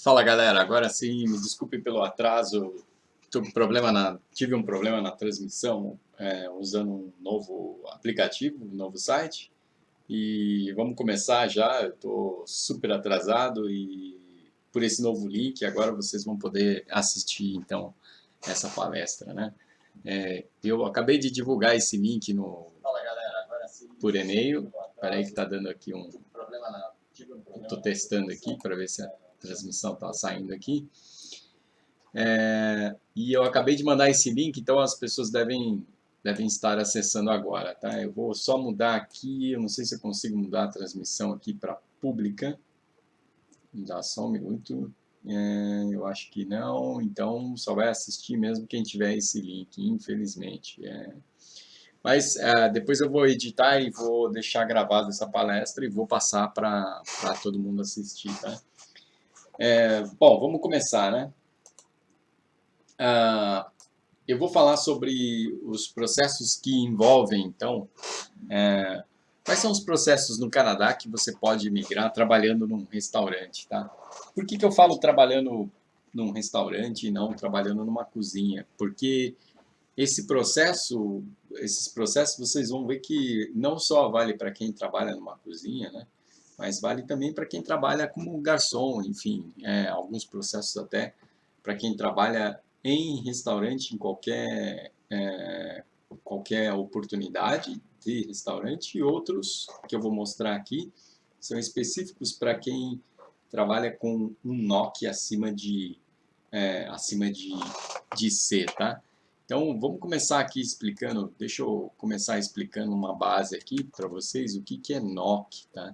Fala galera, agora sim, me desculpe pelo atraso, tive um problema na transmissão usando um novo aplicativo, um novo site e vamos começar já, eu estou super atrasado e por esse novo link agora vocês vão poder assistir então essa palestra, né? Eu acabei de divulgar esse link Fala galera, agora sim. por e-mail, peraí que está dando aqui Tive um problema estou testando aqui para ver se a transmissão está saindo aqui. E eu acabei de mandar esse link, então as pessoas devem estar acessando agora, tá? Eu vou só mudar aqui, eu não sei se eu consigo mudar a transmissão aqui para pública. Me dá só um minuto. Eu acho que não, então só vai assistir mesmo quem tiver esse link, infelizmente. Mas depois eu vou editar e vou deixar gravada essa palestra e vou passar para todo mundo assistir, tá? Bom, vamos começar, né? Eu vou falar sobre os processos que envolvem, então, quais são os processos no Canadá que você pode migrar trabalhando num restaurante, tá? Por que eu falo trabalhando num restaurante e não trabalhando numa cozinha? Porque esses processos vocês vão ver que não só vale para quem trabalha numa cozinha, né? Mas vale também para quem trabalha como garçom, enfim, alguns processos até para quem trabalha em restaurante, em qualquer oportunidade de restaurante, e outros que eu vou mostrar aqui são específicos para quem trabalha com um NOC acima de C, tá? Então, vamos começar aqui explicando, deixa eu começar explicando uma base aqui para vocês, o que é NOC, tá?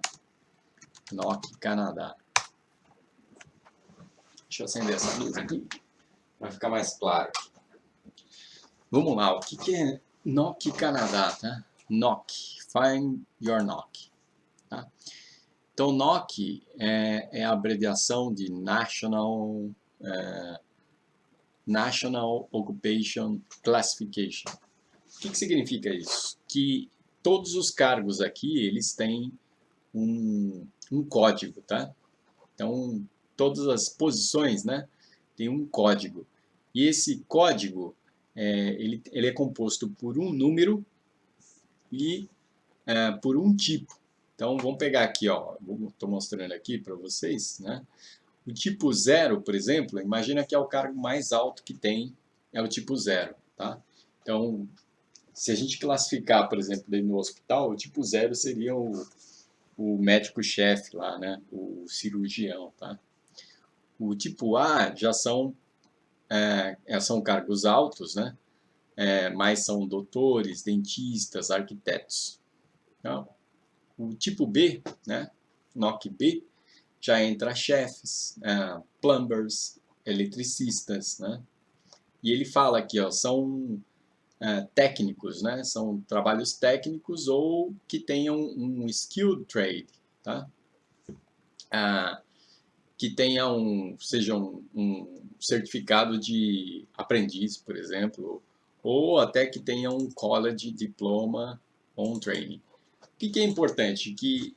NOC Canadá. Deixa eu acender essa luz aqui, para ficar mais claro. Vamos lá, o que é NOC Canadá, tá? NOC, Find Your NOC. Tá? Então, NOC é a abreviação de National Occupation Classification. O que significa isso? Que todos os cargos aqui, eles têm um código, tá? Então, todas as posições, né, tem um código. E esse código, ele é composto por um número e por um tipo. Então, vamos pegar aqui, ó, estou mostrando aqui para vocês, né? O tipo 0, por exemplo, imagina que é o cargo mais alto que tem, é o tipo 0, tá? Então, se a gente classificar, por exemplo, dentro do hospital, o tipo 0 seria o médico-chefe lá, né? O cirurgião, tá? O tipo A já são cargos altos, né? Mas são doutores, dentistas, arquitetos. Então, o tipo B, né? NOC B, já entra chefes, plumbers, eletricistas, né? E ele fala aqui, ó, são técnicos, né? São trabalhos técnicos ou que tenham um skilled trade, tá? Que sejam um certificado de aprendiz, por exemplo, ou até que tenham um college diploma ou um training. O que é importante? Que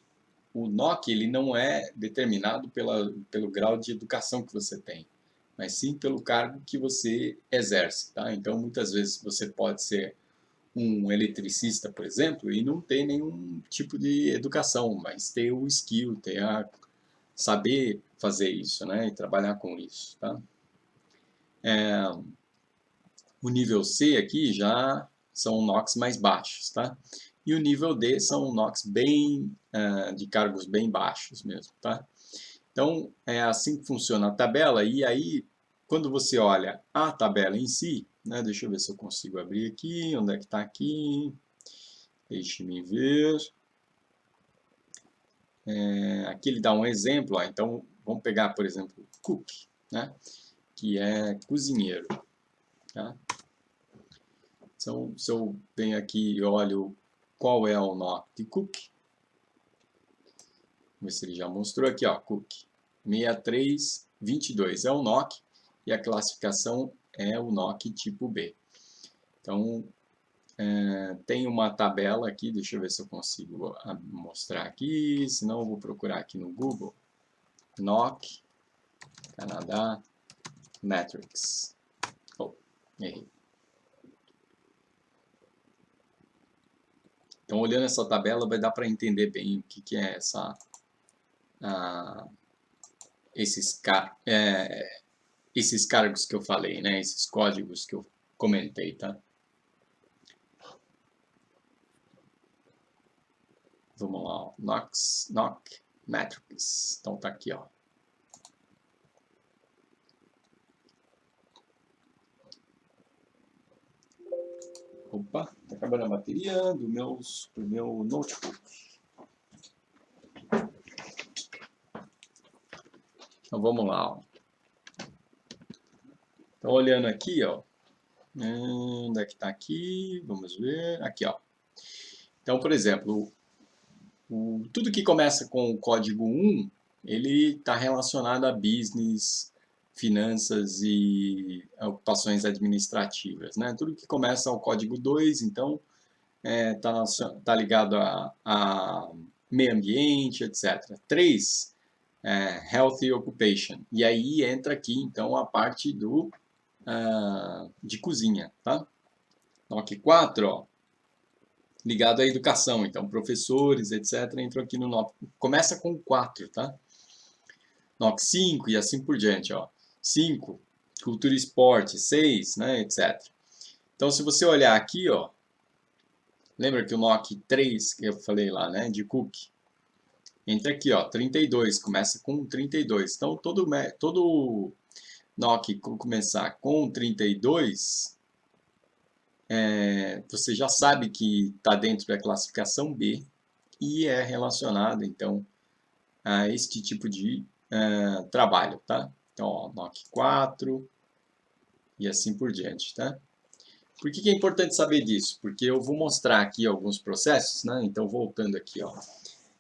o NOC ele não é determinado pelo grau de educação que você tem, mas sim pelo cargo que você exerce. Tá? Então, muitas vezes você pode ser um eletricista, por exemplo, e não ter nenhum tipo de educação, mas ter o skill, saber fazer isso, né, e trabalhar com isso, tá? O nível C aqui já são NOCs mais baixos, tá? E o nível D são NOCs de cargos bem baixos mesmo, tá? Então, é assim que funciona a tabela, e aí, quando você olha a tabela em si, né, deixa eu ver se eu consigo abrir aqui, onde é que está aqui, deixe-me ver. Aqui ele dá um exemplo, ó, então vamos pegar, por exemplo, cook, né, que é cozinheiro. Tá? Então, se eu venho aqui e olho qual é o NOC de cook, vamos ver se ele já mostrou aqui, ó, cook 6322 é o NOC e a classificação é o NOC tipo B. Então, tem uma tabela aqui, deixa eu ver se eu consigo mostrar aqui, senão eu vou procurar aqui no Google, NOC Canadá Metrics. Oh, errei. Então, olhando essa tabela, vai dar para entender bem o que é esses cargos que eu falei, né? Esses códigos que eu comentei, tá? Vamos lá, ó. NOC Metrics. Então tá aqui, ó. Opa, tá acabando a bateria do meu notebook. Então vamos lá, ó. Então olhando aqui, ó. Onde é que tá aqui? Vamos ver. Aqui, ó. Então, por exemplo, tudo que começa com o código 1, ele está relacionado a business, finanças e ocupações administrativas, né? Tudo que começa ao código 2, então, tá ligado a meio ambiente, etc. 3, Healthy Occupation. E aí entra aqui, então, a parte de cozinha, tá? Então, aqui 4, ó, ligado à educação, então, professores, etc., entram aqui no NOC. Começa com 4, tá? NOC 5 e assim por diante, ó. 5, cultura e esporte, 6, né, etc. Então, se você olhar aqui, ó, lembra que o NOC 3, que eu falei lá, né, de Cook, entra aqui, ó, 32, começa com 32. Então, todo NOC começar com 32, você já sabe que está dentro da classificação B e é relacionado, então, a este tipo de trabalho, tá? Então, ó, NOC 4 e assim por diante, tá? Por que é importante saber disso? Porque eu vou mostrar aqui alguns processos, né? Então, voltando aqui, ó.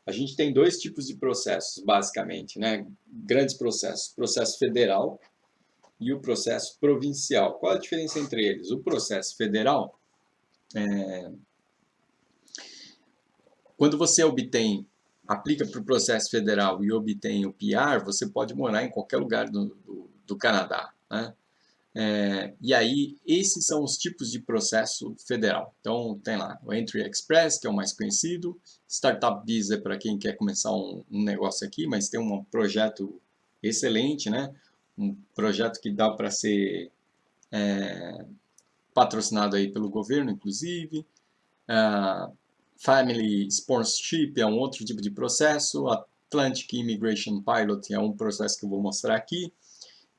A gente tem dois tipos de processos, basicamente, né? Grandes processos. O processo federal e o processo provincial. Qual a diferença entre eles? O processo federal, quando você aplica para o processo federal e obtém o PR, você pode morar em qualquer lugar do Canadá, né? E aí, esses são os tipos de processo federal. Então, tem lá o Entry Express, que é o mais conhecido, Startup Visa para quem quer começar um negócio aqui, mas tem um projeto excelente, né? Um projeto que dá para ser patrocinado aí pelo governo, inclusive. Family Sponsorship é um outro tipo de processo. Atlantic Immigration Pilot é um processo que eu vou mostrar aqui.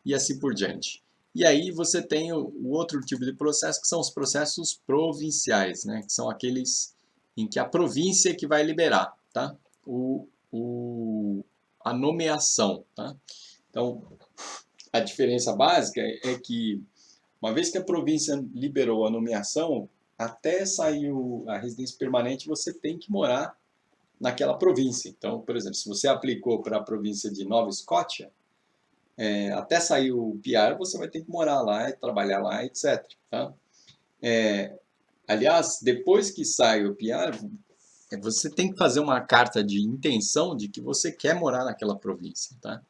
E assim por diante. E aí você tem o outro tipo de processo, que são os processos provinciais, né? Que são aqueles em que a província é que vai liberar, tá? A nomeação, tá? Então, a diferença básica é que, uma vez que a província liberou a nomeação, até sair a residência permanente, você tem que morar naquela província. Então, por exemplo, se você aplicou para a província de Nova Escócia, até sair o PR, você vai ter que morar lá, trabalhar lá, etc. Tá? Aliás, depois que sai o PR, você tem que fazer uma carta de intenção de que você quer morar naquela província. Tá?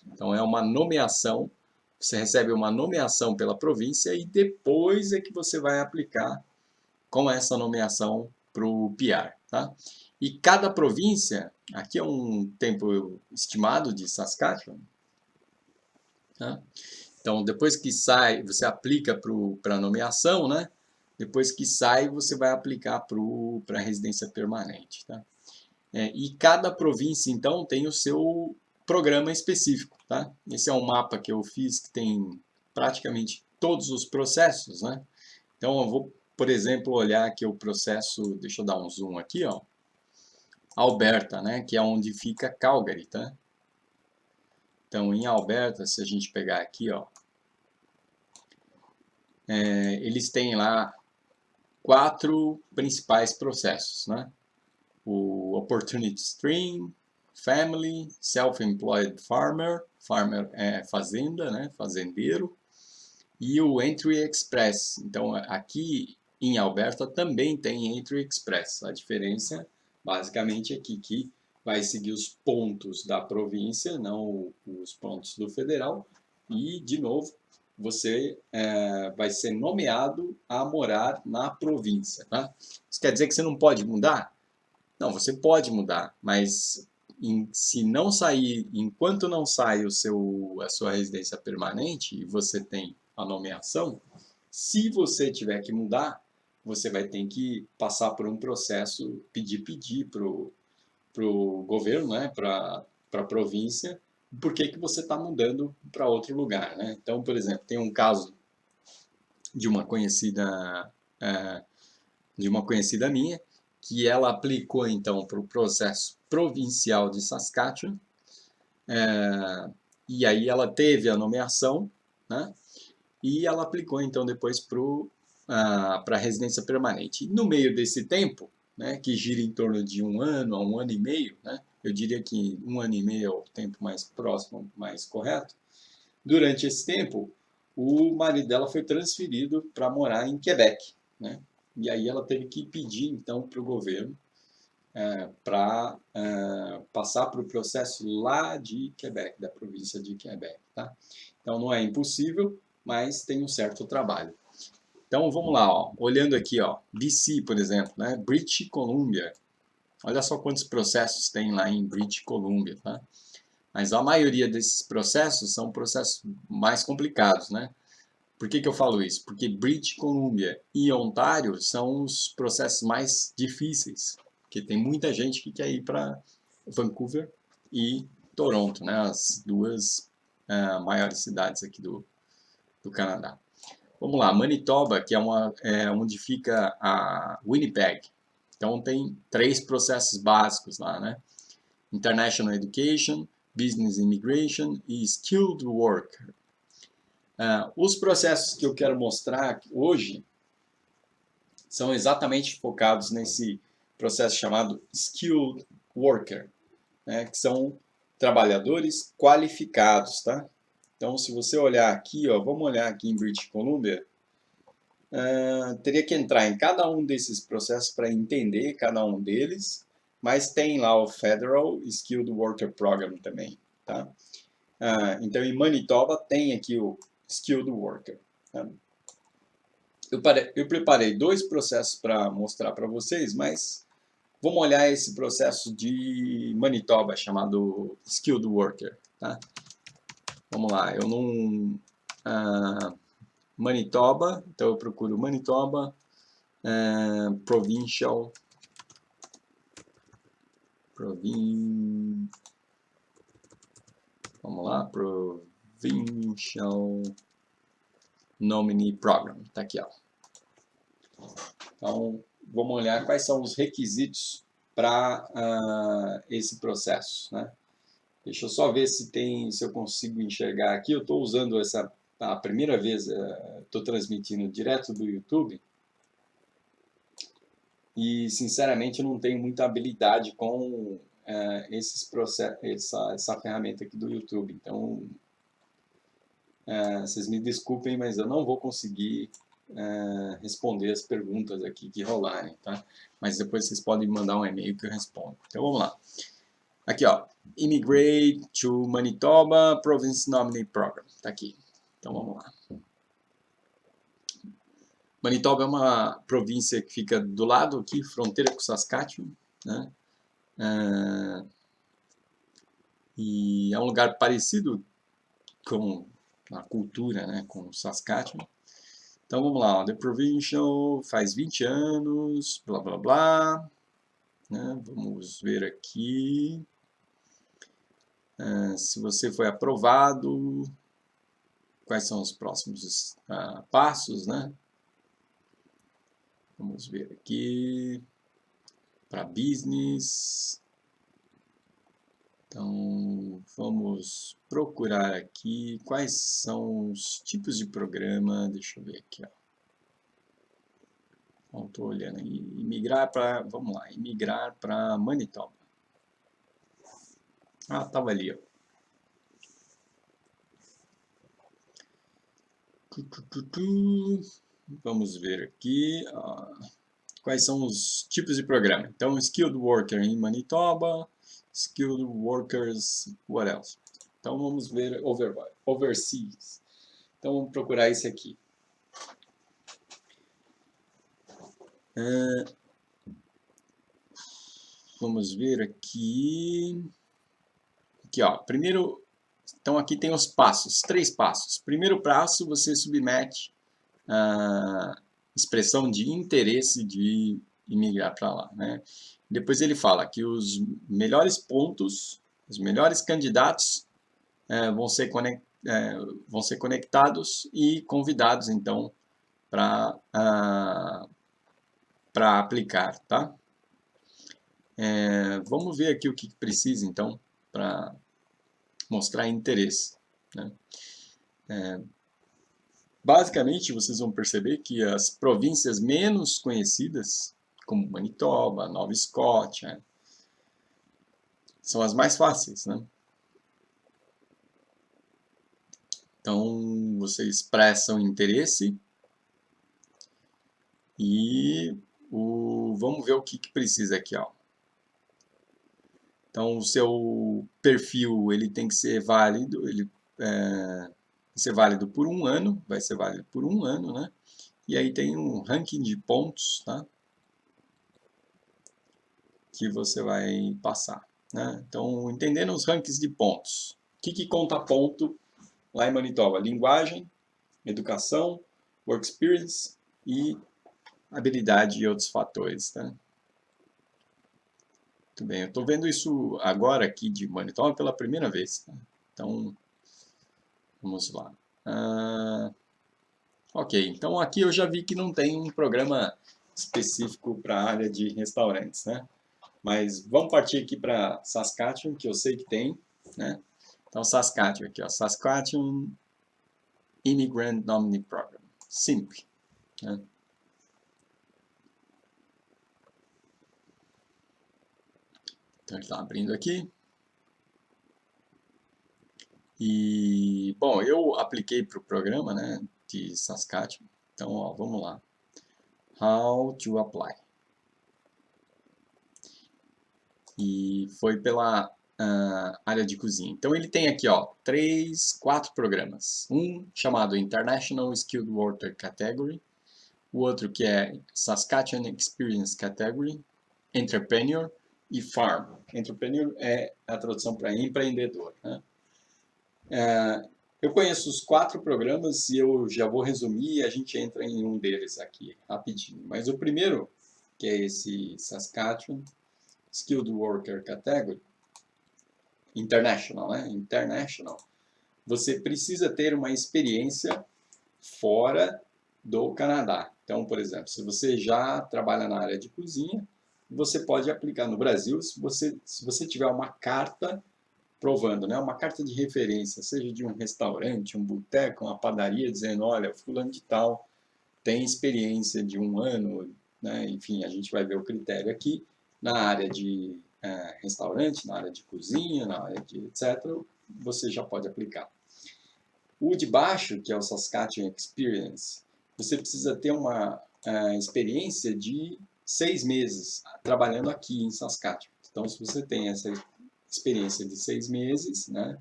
Então, é uma nomeação, você recebe uma nomeação pela província e depois é que você vai aplicar com essa nomeação para o PR. Tá? E cada província, aqui é um tempo estimado de Saskatchewan, tá? Então, depois que sai, você aplica para a nomeação, né? Depois que sai, você vai aplicar para a residência permanente, tá? E cada província, então, tem o seu programa específico, tá? Esse é um mapa que eu fiz que tem praticamente todos os processos, né? Então, eu vou, por exemplo, olhar aqui o processo, deixa eu dar um zoom aqui, ó. Alberta, né? Que é onde fica Calgary, tá? Então, em Alberta, se a gente pegar aqui, ó, eles têm lá 4 principais processos, né? O Opportunity Stream, Family, Self-Employed Farmer, Farmer é fazenda, né? Fazendeiro, e o Entry Express. Então, aqui em Alberta também tem Entry Express. A diferença, basicamente, é que vai seguir os pontos da província, não os pontos do federal, e, de novo, você vai ser nomeado a morar na província. Tá? Isso quer dizer que você não pode mudar? Não, você pode mudar, mas se não sair, enquanto não sai a sua residência permanente e você tem a nomeação, se você tiver que mudar, você vai ter que passar por um processo, pedir para o governo, né, para a província, por que você está mudando para outro lugar. Né? Então, por exemplo, tem um caso de uma conhecida, é, de uma conhecida minha, que ela aplicou então para o processo provincial de Saskatchewan, e aí ela teve a nomeação, né? E ela aplicou então depois para a residência permanente. E no meio desse tempo, né, que gira em torno de 1 ano a 1 ano e meio, né, eu diria que 1 ano e meio é o tempo mais próximo, mais correto. Durante esse tempo, o marido dela foi transferido para morar em Quebec, né? E aí ela teve que pedir então para o governo para passar para o processo lá de Quebec, da província de Quebec, tá? Então não é impossível, mas tem um certo trabalho. Então vamos lá, ó. Olhando aqui, ó, BC, por exemplo, né? British Columbia. Olha só quantos processos tem lá em British Columbia, tá? Mas a maioria desses processos são processos mais complicados, né? Por que eu falo isso? Porque British Columbia e Ontário são os processos mais difíceis, porque tem muita gente que quer ir para Vancouver e Toronto, né? As duas maiores cidades aqui do Canadá. Vamos lá, Manitoba, que é onde fica a Winnipeg. Então tem 3 processos básicos lá, né? International Education, Business Immigration e Skilled Worker. Os processos que eu quero mostrar hoje são exatamente focados nesse processo chamado Skilled Worker, né, que são trabalhadores qualificados, tá? Então, se você olhar aqui, ó, vamos olhar aqui em British Columbia, teria que entrar em cada um desses processos para entender cada um deles, mas tem lá o Federal Skilled Worker Program também, tá? Então, em Manitoba tem aqui o Skilled Worker. Tá? Eu preparei 2 processos para mostrar para vocês, mas vamos olhar esse processo de Manitoba, chamado Skilled Worker. Tá? Vamos lá, eu não... Manitoba, então eu procuro Manitoba, Provincial, vamos lá, Provincial Nominee Program, tá aqui, ó. Então, vamos olhar quais são os requisitos para esse processo, né? Deixa eu só ver se eu consigo enxergar aqui. Eu estou usando a primeira vez, estou transmitindo direto do YouTube e, sinceramente, eu não tenho muita habilidade com esses processos, essa ferramenta aqui do YouTube. Então, vocês me desculpem, mas eu não vou conseguir responder as perguntas aqui que rolarem, tá? Mas depois vocês podem me mandar um e-mail que eu respondo. Então vamos lá. Aqui, ó, Immigrate to Manitoba Province Nominee Program. Tá aqui. Então vamos lá. Manitoba é uma província que fica do lado aqui, fronteira com Saskatchewan, né? E é um lugar parecido com a cultura, né, com Saskatchewan. Então vamos lá, The Provincial faz 20 anos, blá blá blá. Né? Vamos ver aqui. Se você foi aprovado, quais são os próximos passos, né? Vamos ver aqui. Para business. Então, vamos procurar aqui quais são os tipos de programa. Deixa eu ver aqui, ó. Estou olhando aí. Vamos lá, imigrar para Manitoba. Estava ali, ó. Vamos ver aqui. quais são os tipos de programa. Então, Skilled Worker em Manitoba, Skilled Workers, what else? Então, vamos ver Overseas. Então, vamos procurar esse aqui. Vamos ver aqui. Aqui, ó. Primeiro, então aqui tem os passos, 3 passos. Primeiro passo, você submete a expressão de interesse de imigrar para lá, né? Depois ele fala que os melhores pontos, os melhores candidatos vão ser conectados e convidados, então, para aplicar, tá? Vamos ver aqui o que precisa, então, para mostrar interesse, né? Basicamente, vocês vão perceber que as províncias menos conhecidas, como Manitoba, Nova Escócia, são as mais fáceis, né? Então, você expressa o interesse e vamos ver o que precisa aqui, ó. Então, o seu perfil ele tem que ser válido, ser válido por 1 ano, vai ser válido por 1 ano, né? E aí tem um ranking de pontos, tá? Que você vai passar, né? Então, entendendo os rankings de pontos. O que conta ponto lá em Manitoba? Linguagem, educação, work experience e habilidade e outros fatores, tá? Muito bem, eu estou vendo isso agora aqui de Manitoba pela primeira vez, tá? Então, vamos lá. Ok, então aqui eu já vi que não tem um programa específico para a área de restaurantes, né? Mas vamos partir aqui para Saskatchewan, que eu sei que tem, né? Então, Saskatchewan aqui, ó, Saskatchewan Immigrant Nominee Program, SIMP, né? Então, ele está abrindo aqui. E, bom, eu apliquei para o programa, né, de Saskatchewan. Então, ó, vamos lá. How to apply. E foi pela área de cozinha. Então, ele tem aqui, ó, 4 programas. Um chamado International Skilled Worker Category. O outro que é Saskatchewan Experience Category. Entrepreneur e Farm. Entrepreneur é a tradução para empreendedor, né? Eu conheço os 4 programas e eu já vou resumir e a gente entra em um deles aqui, rapidinho. Mas o primeiro, que é esse Saskatchewan Skilled Worker Category, International, né? International, você precisa ter uma experiência fora do Canadá. Então, por exemplo, se você já trabalha na área de cozinha, você pode aplicar no Brasil se você tiver uma carta provando, né? Uma carta de referência, seja de um restaurante, um boteco, uma padaria, dizendo, olha, fulano de tal tem experiência de 1 ano, né? Enfim, a gente vai ver o critério aqui, na área de restaurante, na área de cozinha, na área de etc., você já pode aplicar. O de baixo, que é o Saskatchewan Experience, você precisa ter uma experiência de 6 meses trabalhando aqui em Saskatchewan. Então, se você tem essa experiência de 6 meses, né,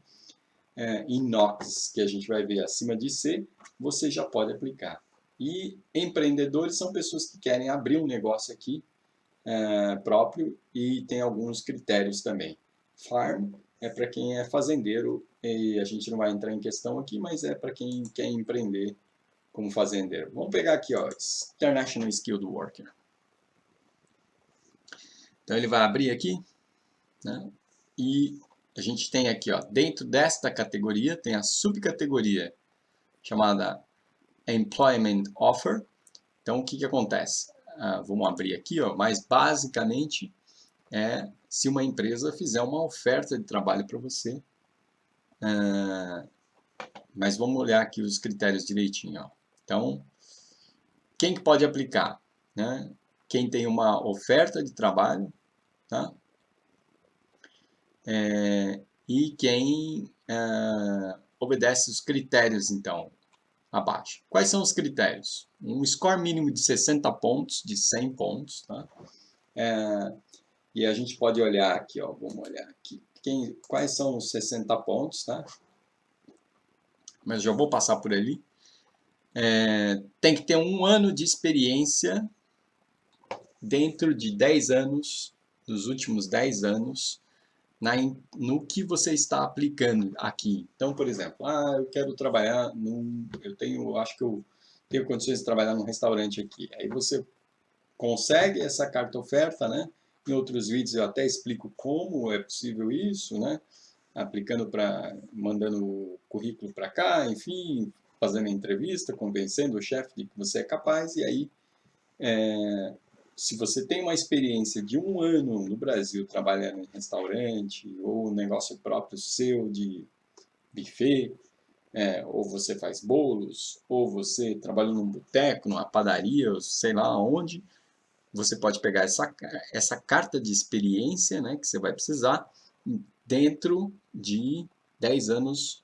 em NOX, que a gente vai ver acima de C, você já pode aplicar. E empreendedores são pessoas que querem abrir um negócio aqui próprio e tem alguns critérios também. Farm é para quem é fazendeiro e a gente não vai entrar em questão aqui, mas é para quem quer empreender como fazendeiro. Vamos pegar aqui, ó, International Skilled Worker. Então ele vai abrir aqui, né? E a gente tem aqui, ó, dentro desta categoria tem a subcategoria chamada Employment Offer. Então o que acontece? Vamos abrir aqui, ó, mas basicamente é se uma empresa fizer uma oferta de trabalho para você. Mas vamos olhar aqui os critérios direitinho, ó. Então, quem que pode aplicar? Né? Quem tem uma oferta de trabalho, tá? E quem obedece os critérios, então. abaixo. Quais são os critérios? Um score mínimo de 60 pontos, de 100 pontos, tá? E a gente pode olhar aqui, ó, vamos olhar aqui. Quais são os 60 pontos, tá? Mas já vou passar por ali. Tem que ter 1 ano de experiência dentro de 10 anos, dos últimos 10 anos, no que você está aplicando aqui. Então, por exemplo, eu quero trabalhar acho que eu tenho condições de trabalhar num restaurante aqui. Aí você consegue essa carta oferta, né? Em outros vídeos eu até explico como é possível isso, né? Mandando o currículo para cá, enfim, fazendo a entrevista, convencendo o chefe de que você é capaz, e aí, se você tem uma experiência de 1 ano no Brasil trabalhando em restaurante, ou negócio próprio seu de buffet, ou você faz bolos, ou você trabalha num boteco, numa padaria, ou sei lá onde, você pode pegar essa carta de experiência, né, que você vai precisar dentro de 10 anos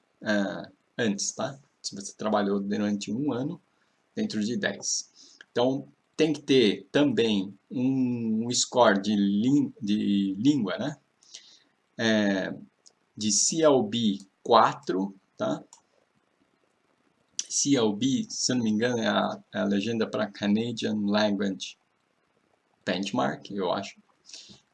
antes, tá? Se você trabalhou durante 1 ano, dentro de 10. Então, tem que ter também um score de língua, né? De CLB 4, tá? CLB, se eu não me engano, é a legenda para Canadian Language Benchmark, eu acho.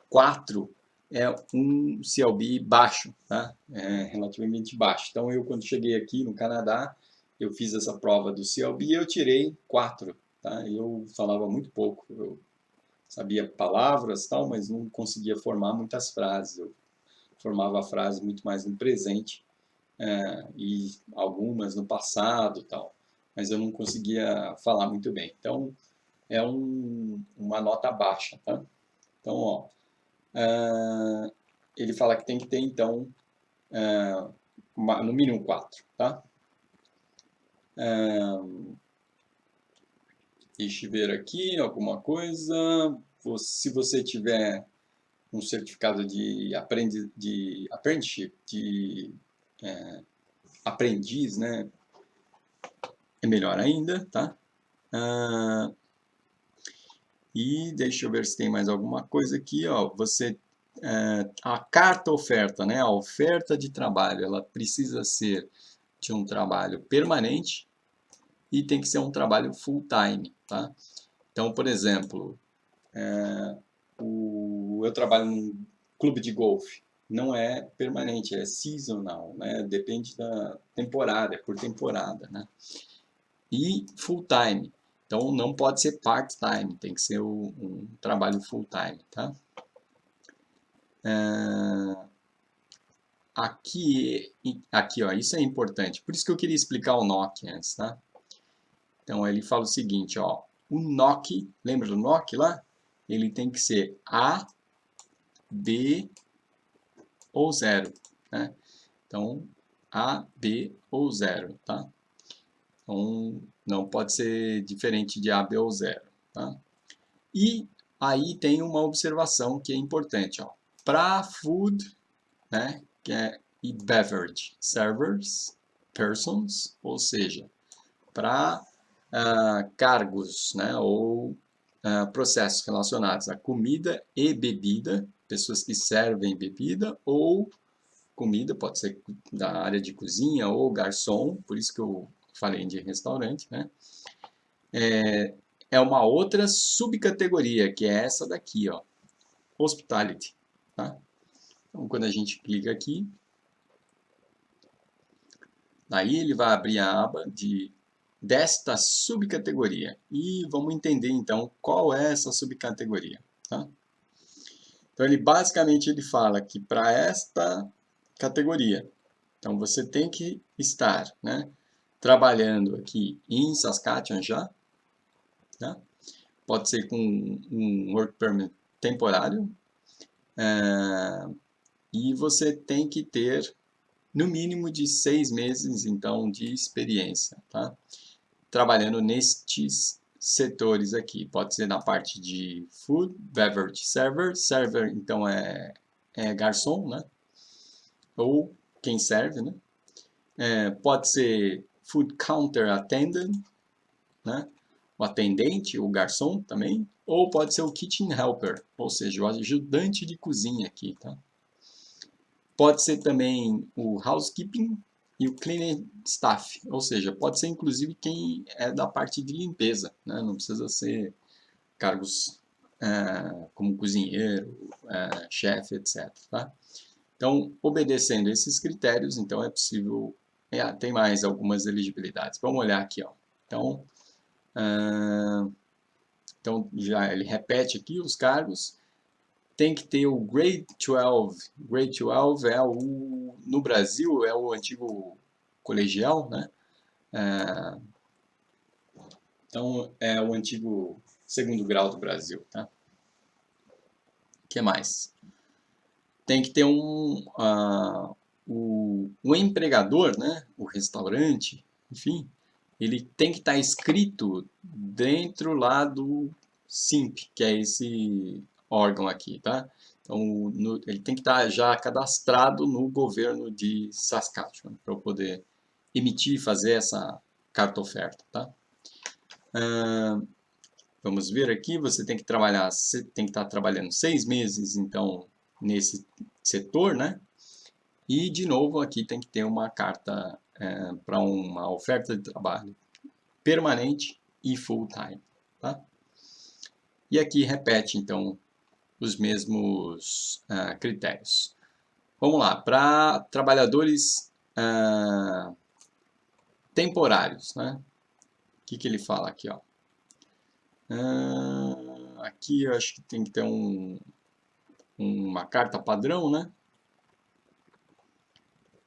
4 é um CLB baixo, tá? Relativamente baixo. Então, quando cheguei aqui no Canadá, eu fiz essa prova do CLB e eu tirei 4, tá? Eu falava muito pouco, eu sabia palavras, tal, mas não conseguia formar muitas frases. Eu formava a frase muito mais no presente e algumas no passado, tal. Mas eu não conseguia falar muito bem. Então, é uma nota baixa, tá? Então, ó, ele fala que tem que ter, então, no mínimo 4, tá? Deixa eu ver aqui alguma coisa. Se você tiver um certificado de apprenticeship, de aprendiz, né? É melhor ainda, tá? E deixa eu ver se tem mais alguma coisa aqui, ó. A carta oferta, né? A oferta de trabalho, ela precisa ser de um trabalho permanente e tem que ser um trabalho full time, tá? Então, por exemplo, eu trabalho num clube de golfe, não é permanente, é seasonal, né? Depende da temporada, é por temporada, né? E full time, então não pode ser part time, tem que ser um trabalho full time, tá? Aqui, ó, isso é importante, por isso que eu queria explicar o NOC antes, tá? Então ele fala o seguinte, ó, o NOC, lembra do NOC lá? Ele tem que ser A, B ou 0, né? Então, A, B ou 0, tá? Então, não pode ser diferente de A, B ou 0, tá? E aí tem uma observação que é importante, ó. Para food, né, e beverage servers, persons, ou seja, para cargos, né, ou processos relacionados a comida e bebida, pessoas que servem bebida ou comida, pode ser da área de cozinha ou garçom, por isso que eu falei de restaurante, né? É uma outra subcategoria, que é essa daqui, ó, hospitality, tá? Então, quando a gente clica aqui, aí ele vai abrir a aba desta subcategoria. E vamos entender, então, qual é essa subcategoria, tá? Então, basicamente ele fala que para esta categoria, então você tem que estar, né, trabalhando aqui em Saskatchewan já, tá? Pode ser com um work permit temporário, e você tem que ter no mínimo de 6 meses, então, de experiência, tá? Trabalhando nestes setores aqui. Pode ser na parte de food, beverage, server. Server, então, é garçom, né? Ou quem serve, né? Pode ser food counter attendant, né? O atendente, o garçom também, ou pode ser o kitchen helper, ou seja, o ajudante de cozinha aqui, tá? Pode ser também o housekeeping e o cleaning staff, ou seja, pode ser inclusive quem é da parte de limpeza, né? Não precisa ser cargos como cozinheiro, chefe, etc. Tá? Então, obedecendo esses critérios, então é possível, tem mais algumas elegibilidades. Vamos olhar aqui, ó. Então já ele repete aqui os cargos. Tem que ter o Grade 12. Grade 12 no Brasil é o antigo colegial, né? Então é o antigo segundo grau do Brasil, tá? O que mais? Tem que ter o empregador, né? O restaurante, enfim, ele tem que estar inscrito dentro lá do SINP, que é esse órgão aqui, tá? Então, ele tem que estar já cadastrado no governo de Saskatchewan para eu poder emitir, fazer essa carta oferta, tá? Vamos ver aqui, você tem que estar trabalhando 6 meses, então, nesse setor, né? E, de novo, aqui tem que ter uma carta para uma oferta de trabalho permanente e full-time, tá? E aqui repete, então, os mesmos critérios. Vamos lá, para trabalhadores temporários, né? O que ele fala aqui, ó? Aqui eu acho que tem que ter uma carta padrão, né?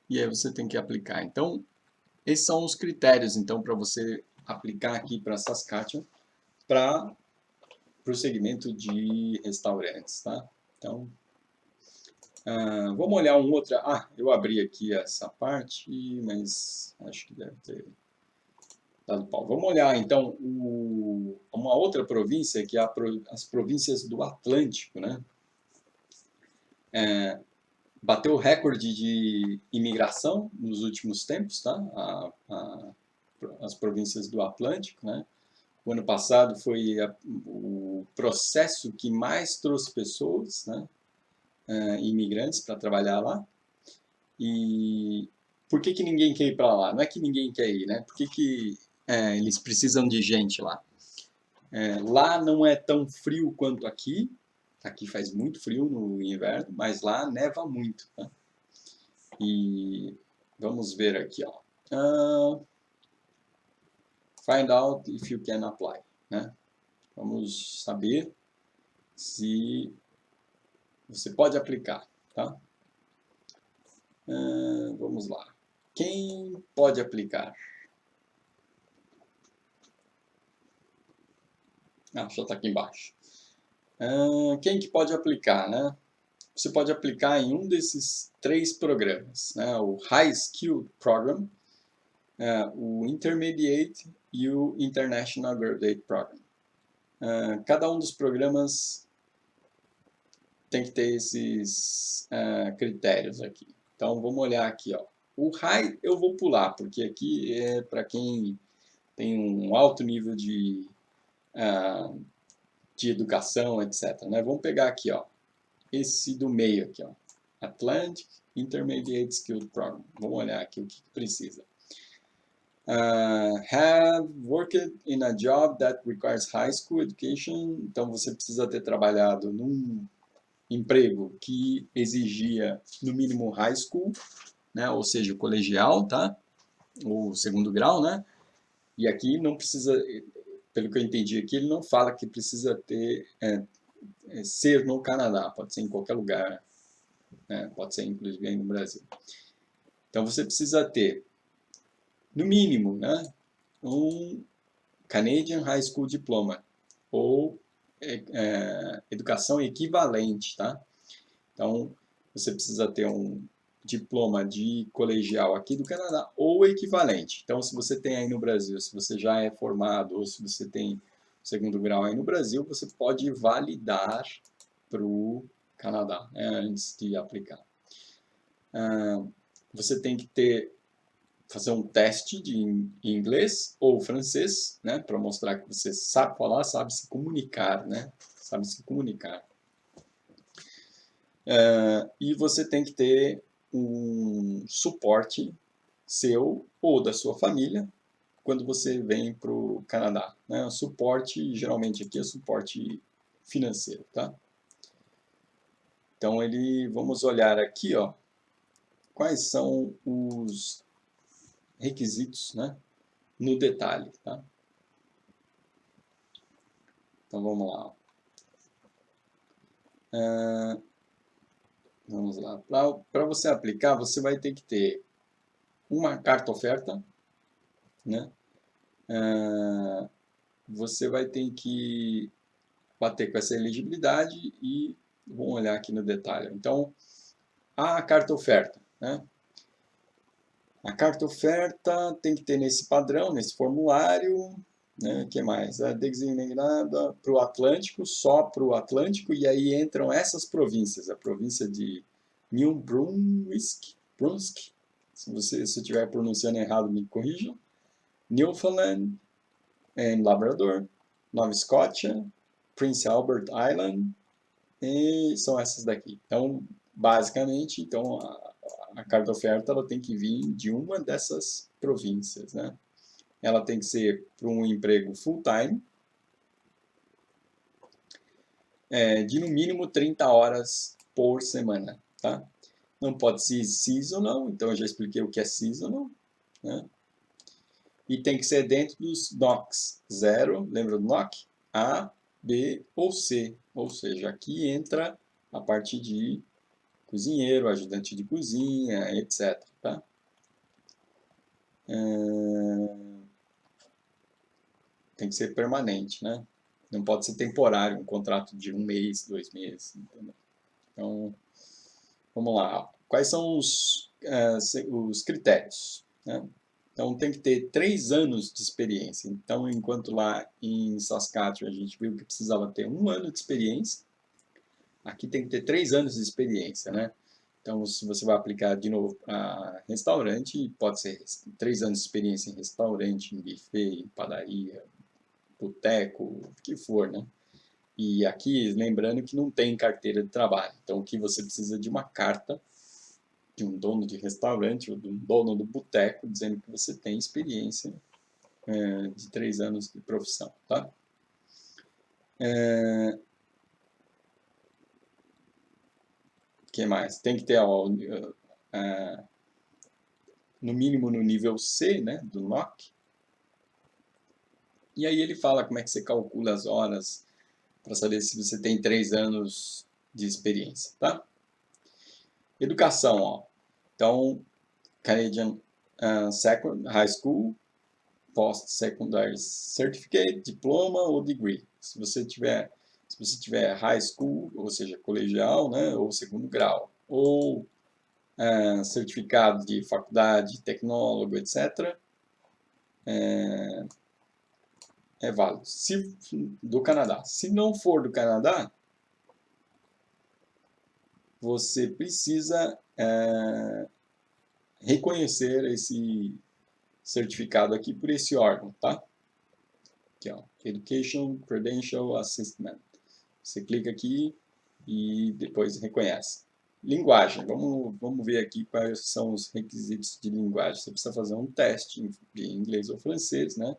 E aí você tem que aplicar. Então, esses são os critérios, então, para você aplicar aqui para Saskatchewan, para o segmento de restaurantes, tá? Então, vamos olhar um outro. Eu abri aqui essa parte, mas acho que deve ter dado pau. Vamos olhar, então, uma outra província, que é as províncias do Atlântico, né? Bateu o recorde de imigração nos últimos tempos, tá? As províncias do Atlântico, né? O ano passado foi o processo que mais trouxe pessoas, né? Imigrantes para trabalhar lá. E por que ninguém quer ir para lá? Não é que ninguém quer ir, né? Por que eles precisam de gente lá? Lá não é tão frio quanto aqui. Aqui faz muito frio no inverno, mas lá neva muito, tá? E vamos ver aqui, ó. Find out if you can apply, né? Vamos saber se você pode aplicar, tá? Vamos lá. Quem pode aplicar? Já está aqui embaixo. Quem que pode aplicar, né? Você pode aplicar em um desses 3 programas, né? O High Skilled Program, o Intermediate e o International Graduate Program. Cada um dos programas tem que ter esses critérios aqui. Então, vamos olhar aqui, ó. O High eu vou pular, porque aqui é para quem tem um alto nível de educação, etc. Né? Vamos pegar aqui, ó, esse do meio aqui, ó, Atlantic Intermediate Skilled Program. Vamos olhar aqui o que precisa. Have worked in a job that requires high school education. Então você precisa ter trabalhado num emprego que exigia no mínimo high school, né? Ou seja, colegial, tá? Ou segundo grau, né? E aqui não precisa, pelo que eu entendi aqui, ele não fala que precisa ter ser no Canadá, pode ser em qualquer lugar, né? Pode ser inclusive aí no Brasil. Então você precisa ter, no mínimo, né, um Canadian High School Diploma ou educação equivalente, tá? Então você precisa ter um diploma de colegial aqui do Canadá ou equivalente. Então se você tem aí no Brasil, se você já é formado ou se você tem segundo grau aí no Brasil, você pode validar para o Canadá, né, antes de aplicar. Você tem que ter fazer um teste em inglês ou francês, né, para mostrar que você sabe falar, sabe se comunicar, né, sabe se comunicar. E você tem que ter um suporte seu ou da sua família quando você vem para o Canadá, né? O suporte, geralmente aqui é suporte financeiro, tá? Então, vamos olhar aqui, ó, quais são os requisitos, né, no detalhe, tá? Então, vamos lá. Vamos lá. Para você aplicar, você vai ter que ter uma carta oferta, né? Você vai ter que bater com essa elegibilidade e vamos olhar aqui no detalhe. Então, a carta oferta, né? A carta oferta tem que ter nesse padrão, nesse formulário, né? O que mais? A designada para o Atlântico, só para o Atlântico, e aí entram essas províncias, a província de New Brunswick, se eu estiver pronunciando errado, me corrijam, Newfoundland e Labrador, Nova Escócia, Prince Albert Island, e são essas daqui. Então, basicamente, então, a carta oferta ela tem que vir de uma dessas províncias, né? Ela tem que ser para um emprego full-time, de no mínimo 30 horas por semana, tá? Não pode ser seasonal, então eu já expliquei o que é seasonal, né? E tem que ser dentro dos NOCs 0, lembra do NOC? A, B ou C, ou seja, aqui entra a parte de cozinheiro, ajudante de cozinha, etc. Tá? Tem que ser permanente, né? Não pode ser temporário, um contrato de 1 mês, 2 meses. Entendeu? Então, vamos lá. Quais são os critérios? Né? Então, tem que ter 3 anos de experiência. Então, enquanto lá em Saskatchewan a gente viu que precisava ter 1 ano de experiência, aqui tem que ter 3 anos de experiência, né? Então, se você vai aplicar de novo para restaurante, pode ser 3 anos de experiência em restaurante, em buffet, em padaria, boteco, o que for, né? E aqui, lembrando que não tem carteira de trabalho. Então, aqui você precisa de uma carta de um dono de restaurante ou de um dono do boteco dizendo que você tem experiência de 3 anos de profissão, tá? O que mais? Tem que ter no mínimo no nível C, né, do NOC. E aí ele fala como é que você calcula as horas para saber se você tem 3 anos de experiência, tá? Educação, ó. Então, Canadian High School, Post-Secondary Certificate, diploma ou degree. Se você tiver high school, ou seja, colegial, né, ou segundo grau, ou certificado de faculdade, tecnólogo, etc., é válido. Do Canadá. Se não for do Canadá, você precisa reconhecer esse certificado aqui por esse órgão, tá? Aqui, ó, Education Credential Assessment. Você clica aqui e depois reconhece. Linguagem. Vamos ver aqui quais são os requisitos de linguagem. Você precisa fazer um teste de inglês ou francês, né?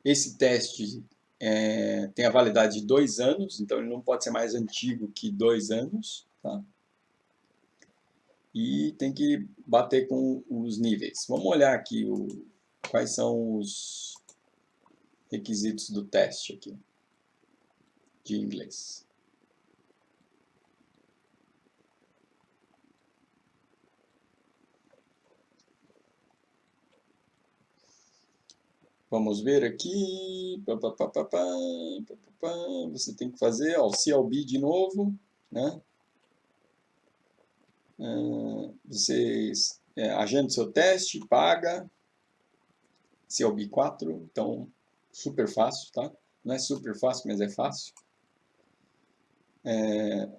Esse teste tem a validade de 2 anos, então ele não pode ser mais antigo que 2 anos, tá? E tem que bater com os níveis. Vamos olhar aqui quais são os requisitos do teste aqui de inglês. Vamos ver aqui. Você tem que fazer o CLB de novo, né? Você agenda o seu teste, paga. CLB 4, então super fácil, tá? Não é super fácil, mas é fácil.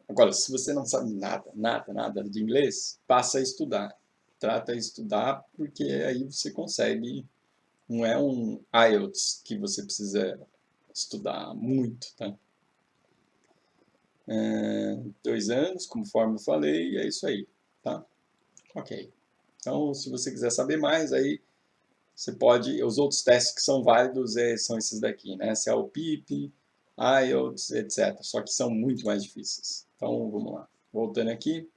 Agora, se você não sabe nada de inglês, passa a estudar. Trata de estudar, porque aí você consegue. Não é um IELTS que você precisa estudar muito, tá? 2 anos, conforme eu falei, e é isso aí, tá? Ok. Então, se você quiser saber mais, aí você pode... Os outros testes que são válidos são esses daqui, né? CELPIP, IELTS, etc. Só que são muito mais difíceis. Então, vamos lá. Voltando aqui.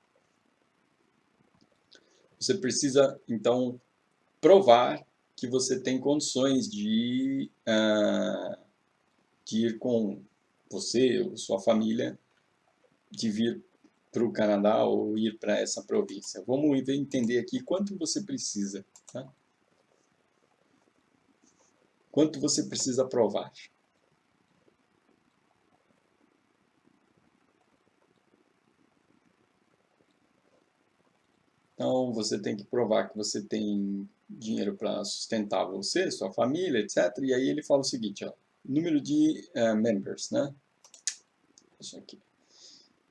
Você precisa, então, provar que você tem condições de ir com você ou sua família, de vir para o Canadá ou ir para essa província. Vamos entender aqui quanto você precisa, tá? Quanto você precisa provar. Então, você tem que provar que você tem dinheiro para sustentar você, sua família, etc. E aí ele fala o seguinte, ó, número de members, né? Isso aqui.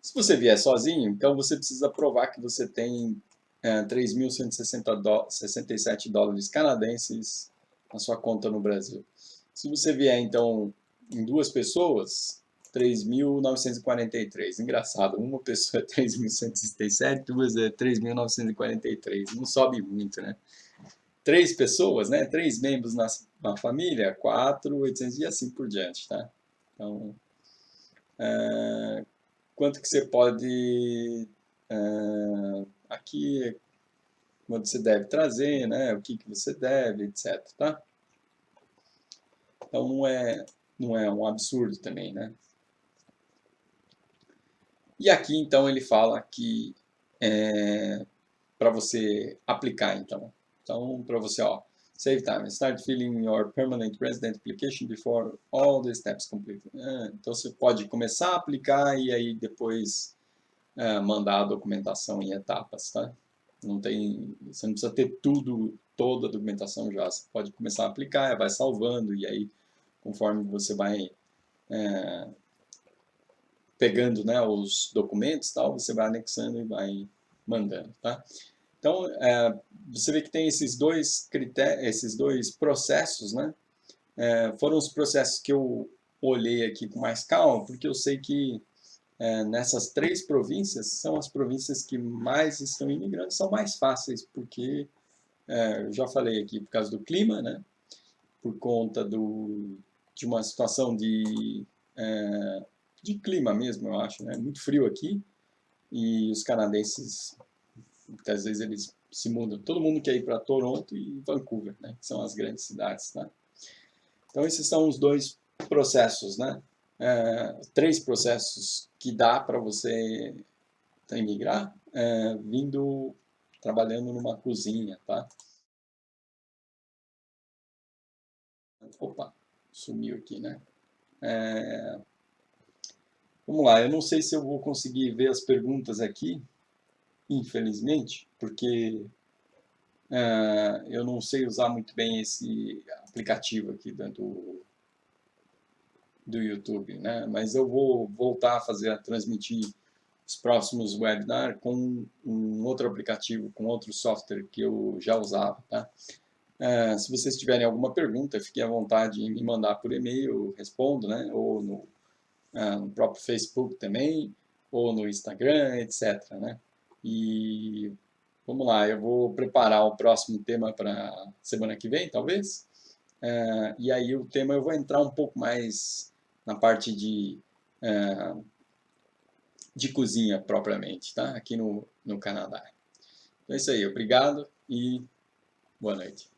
Se você vier sozinho, então você precisa provar que você tem 3.167 dólares canadenses na sua conta no Brasil. Se você vier, então, em 2 pessoas, 3.943. Engraçado, uma pessoa é 3.167, 2 é 3.943. Não sobe muito, né? 3 pessoas, né? 3 membros na família, 4.800 e assim por diante, tá? Então, quanto que você pode... aqui, quanto você deve trazer, né? O que você deve, etc, tá? Então, não é um absurdo também, né? E aqui, então, ele fala que para você aplicar, então. Então, para você, ó, save time, start filling your permanent resident application before all the steps complete. Então, você pode começar a aplicar e aí depois mandar a documentação em etapas, tá? Você não precisa ter toda a documentação já. Você pode começar a aplicar, vai salvando e aí, conforme você vai pegando, né, os documentos, tal, você vai anexando e vai mandando, tá? Então, você vê que tem esses dois critérios, esses dois processos, né? Foram os processos que eu olhei aqui com mais calma, porque eu sei que nessas 3 províncias são as províncias que mais estão imigrando, são mais fáceis, porque eu já falei aqui por causa do clima, né? Por conta de uma situação de clima mesmo, eu acho, né? Muito frio aqui e os canadenses, muitas vezes eles se mudam. Todo mundo quer ir para Toronto e Vancouver, né? Que são as grandes cidades, tá? Então esses são os 2 processos, né? 3 processos que dá para você imigrar trabalhando numa cozinha, tá? Opa, sumiu aqui, né? Vamos lá, eu não sei se eu vou conseguir ver as perguntas aqui, infelizmente, porque eu não sei usar muito bem esse aplicativo aqui do YouTube, né? Mas eu vou voltar a transmitir os próximos webinars com um outro aplicativo, com outro software que eu já usava, tá? Se vocês tiverem alguma pergunta, fiquem à vontade em me mandar por e-mail, eu respondo, né? Ou no próprio Facebook também, ou no Instagram, etc, né? E vamos lá, eu vou preparar o próximo tema para semana que vem, talvez. E aí o tema eu vou entrar um pouco mais na parte de cozinha propriamente, tá? Aqui no Canadá. Então é isso aí, obrigado e boa noite.